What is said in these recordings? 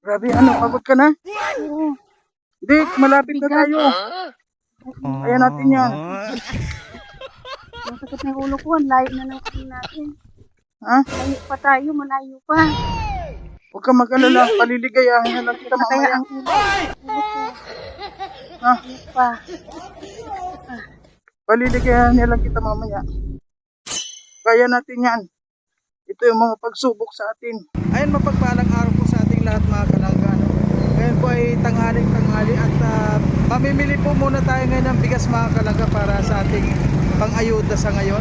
Grabe, ano, pagod ka na? Oo. Hindi, malapit na tayo. Kaya natin yan. Masakit na yung ulo ko. Ang layo na ng ano natin. Ha? Layo pa tayo. Malayo pa. Huwag ka mag-alala. Paliligayahin na lang kita Na kaya mamaya. ang ulo ko. Ha? Layo pa. Paliligayahin na lang kita mamaya. Kaya natin yan. Ito yung mga pagsubok sa atin. Ayun, mapagpalang araw po sa ating lahat mga kalangga. Ngayon po ay tanghali at mamimili po muna tayo ngayon ng bigas mga kalangga para sa ating pang-ayuda sa ngayon.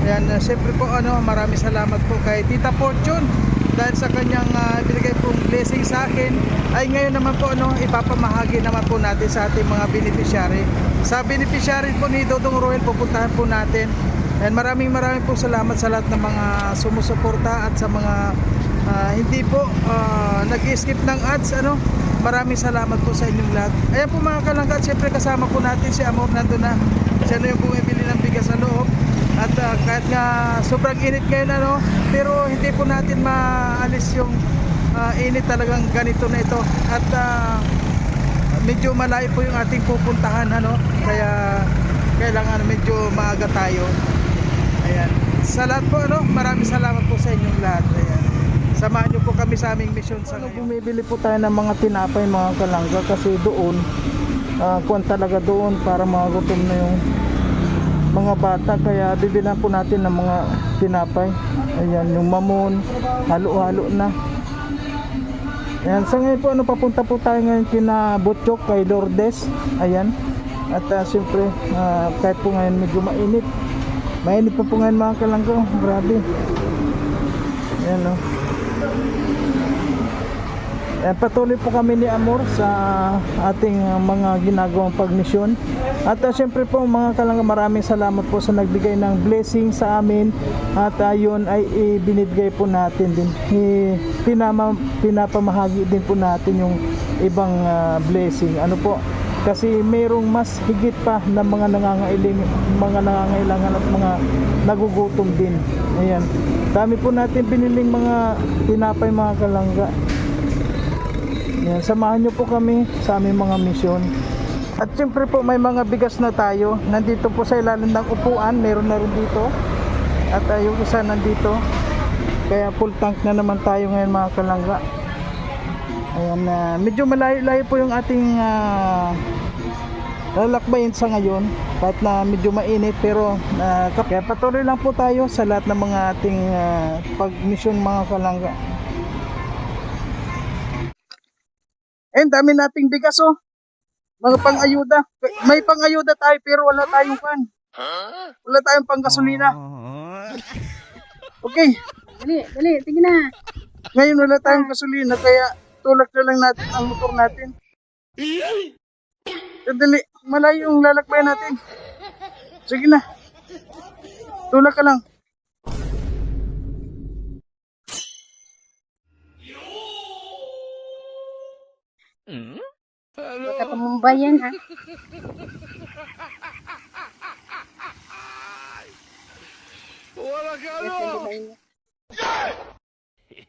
Ayan, siyempre po maraming salamat po kay Tita Fortune dahil sa kanyang binigay pong blessing sa akin. Ay ngayon naman po ipapamahagi naman po natin sa ating mga beneficiary. Sa beneficiary po ni Dodong Roel pupuntahan po natin. And maraming po salamat sa lahat ng mga sumusuporta at sa mga hindi po nag-skip ng ads. Maraming salamat po sa inyong lahat. Ayan po mga kalangga, siyempre kasama po natin si Amor nandun na. Siya yung bumibili ng bigas sa loob. At kahit nga sobrang init ngayon pero hindi po natin maalis yung init talagang ganito na ito. At medyo malayo po yung ating pupuntahan kaya kailangan medyo maaga tayo. Ayan. Sa lahat po maraming salamat po sa inyong lahat. Ayan. Samahan niyo po kami sa aming mission sa ngayon. Bumibili po tayo ng mga tinapay mga kalangga kasi doon kuwan talaga doon para magutom na yung mga bata, kaya bibilan po natin ng mga tinapay. Ayan, yung mamon, halo-halo na. Ayan, sa ngayon po papunta po tayo ngayon kina Butchok, kay Lourdes. Ayan. At siyempre kahit po ngayon medyo mainit pa po ngayon mga kalangga. Grabe. Ayan Ayan, patuloy po kami ni Amor sa ating mga ginagawang pagmisyon. At siyempre po mga kalangga, maraming salamat po sa nagbigay ng blessing sa amin. At yun ay ibinibigay po natin din. Pinapamahagi din po natin yung ibang blessing. Kasi mayroong mas higit pa na mga nangangailangan at mga nagugutom din. Ayan. Dami po natin biniling mga tinapay mga kalangga. Ayan, samahan nyo po kami sa aming mga misyon. At siyempre po may mga bigas na tayo. Nandito po sa ilalim ng upuan, meron na rin dito. At yung isa nandito. Kaya full tank na naman tayo ngayon mga kalangga. Ayan, medyo malayo-layo po yung ating lalakbayin sa ngayon. Kahit na medyo mainit pero kaya patuloy lang po tayo sa lahat ng mga ating pag-mission mga kalangga. And dami nating bigas mga pang-ayuda. May pang-ayuda tayo pero wala tayong pan. Wala tayong pang-gasolina. Okay. Dali. Tingin na. Ngayon wala tayong gasolina kaya tulak na lang natin ang motor natin. Dali, malayo yung lalakbayan natin. Sige na. Tulak ka lang. Baka tumumbayan ha. Wala ka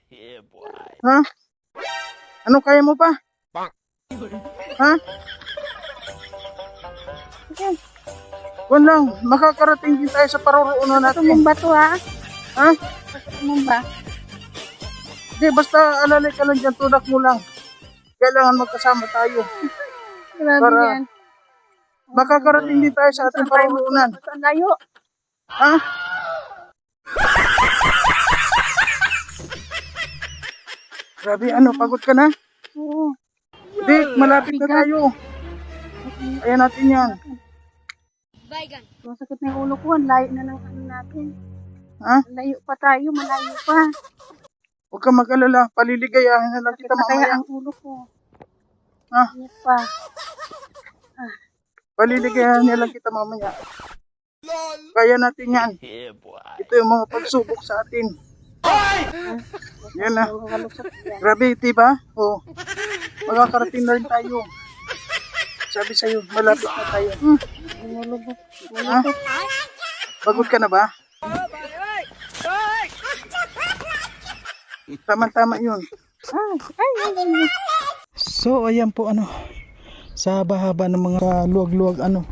Yeah, boy. Ha? Ano kaya mo pa? Ha? Okay. Kung lang, makakarating din tayo sa paroroonan natin. Tumumba to ha. Ha? Tumumba. Hindi, basta alalay ka lang dyan, tulak mo lang. Kailangan magkasama tayo. Grabe Para yan. makakarating din tayo sa ating paroroonan. Saan layo? Ha? Grabe, pagod ka na? Oo. Hindi, malapit na tayo. Kaya natin yan. Masakit na yung ulo ko. Ang layo na ng ano natin. Ha? Layo pa tayo. Malayo pa. Huwag ka mag-alala, paliligayahin na lang kita Na kaya mamaya. ang ulo ko. Ha? Layo pa. Paliligayahin na lang kita mamaya. Kaya natin yan. Yeah, boy. Ito yung mga pagsubok sa atin. Yan na. Grabe, diba? O, makakarating na rin tayo. Sabi sa'yo, malapit na tayo. Ha? Pagod ka na ba? Tama-tama yun. Ay. So ayan po ano, sa haba-haba ng mga luwag-luwag ano.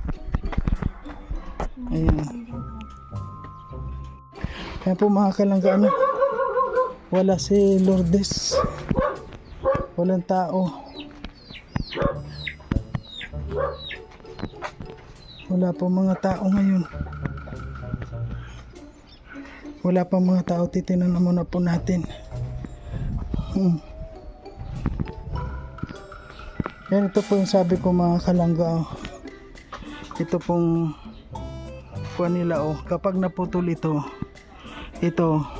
Ayan. Ayan po mga kalangga ano. Wala si Lourdes. Walang tao. Wala po mga tao ngayon. Wala pa mga tao. Titinan na muna po natin. Yan, ito po yung sabi ko mga kalangga. Oh. Ito pong kuha nila oh. Kapag naputol ito,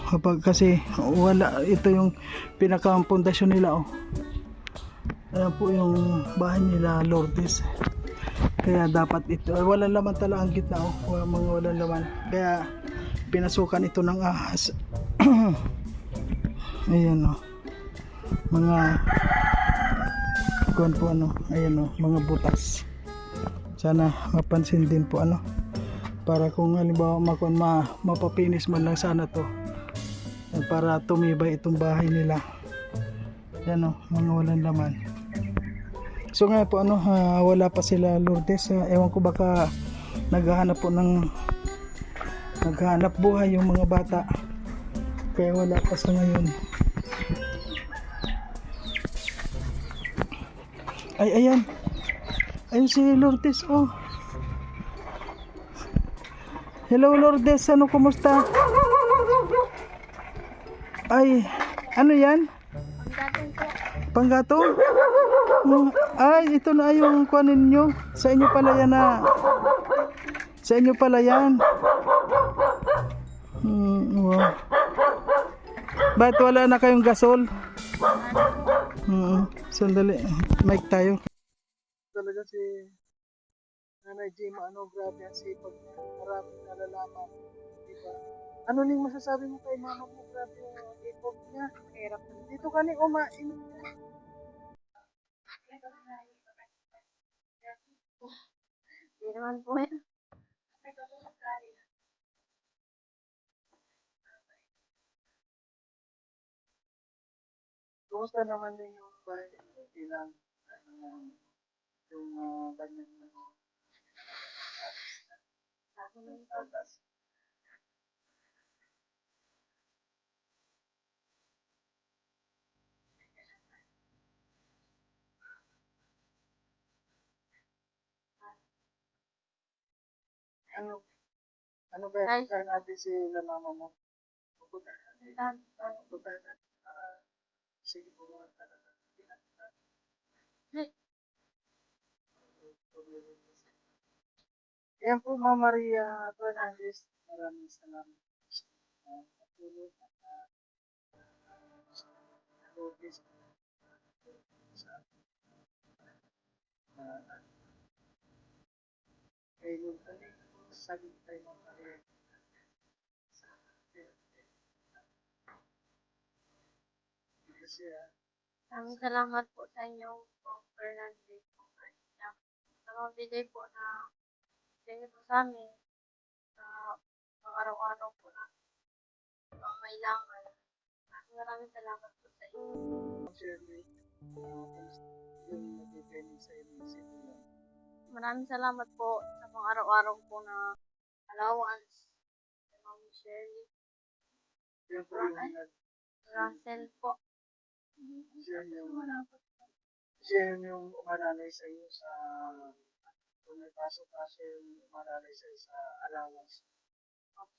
kapag kasi wala, ito yung pinakang pundasyon nila oh. Ayan po yung bahay nila Lourdes. Kaya dapat ito, walang laman talaga ang gitna oh. Mga walang laman. Kaya pinasukan ito ng ahas. Ayan oh. Mga kuwan po ano, ayan oh, mga butas. Sana mapansin din po ano. Para kung halimbawa mapapinis man lang sana to. Para tumibay itong bahay nila. Yan o, mga walang laman. So nga po ano, wala pa sila Lourdes. Ewan ko baka naghahanap buhay yung mga bata. Kaya wala pa sa ngayon. Ay, ayan. Ayun si Lourdes, oh. Hello Lourdes, ano, kumusta? Ay, ano yan? Panggatong? Ay, ito na yung kuhanin nyo. Sa inyo pala yan na. Sa inyo pala yan. Wow. Bakit wala na kayong gasol? Sandali, mic tayo. Talaga si Nanay Jima, ano, grabe ang sipag niya. Maraming nalalaman. Diba? Ano ning masasabi mo kay mama mo? Grabe yung sipag niya. Mahirap. Dito ka ni umain. Hindi naman po yan. Kumusta naman din yung bahay ilang yung kanyang ano ano ba Ay. yung natin si mama mo? Pupunta na. Sige po mga talaga. Yan po Ma'am Maria Fernandez. Maraming salamat. Patulog at Lourdes sa kay Lourdes. Sabi tayo Ma'am Maria. Kasi Maraming salamat po sa inyong Fernandez. Sa mga bigay po na bigay po sa amin sa araw-araw po na kailangan. Maraming salamat po sa inyo. Shirley, yung nagbibigay sa inyo si Kuya. Maraming salamat po sa mga araw-araw po na allowance. Sa Ma'am Shirley, Yun po yung Russell po. siya yung umalalay sa iyo sa kung may pasok ka siya yung umalalay sa iyo sa allowance.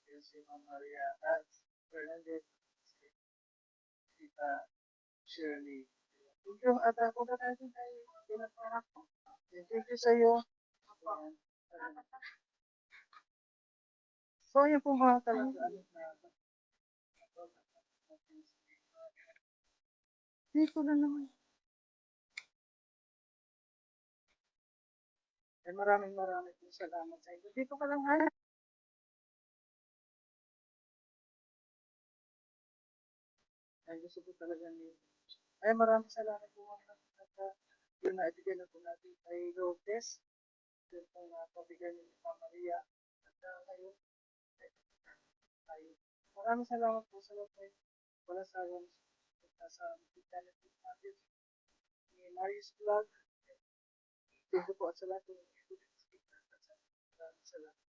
Yun si Ma'am Maria at Fernandez, si Tita Shirley. Thank you. At ako na natin tayo. Pinagparap ko. Thank you sa iyo. So, yun po mga talaga. Dito na naman. Maraming salamat sa inyo. Dito ka lang ha. Ay, gusto ko talaga niyo. Ay, maraming salamat po mga yun na ibigay na po natin kay Lourdes. Yun po na pabigay ni Mama Maria. At kayo, tayo. Maraming salamat po sa lahat. Wala sa akin sa channel natin. Aris Vlog. Thank you po sa lahat ng salamat.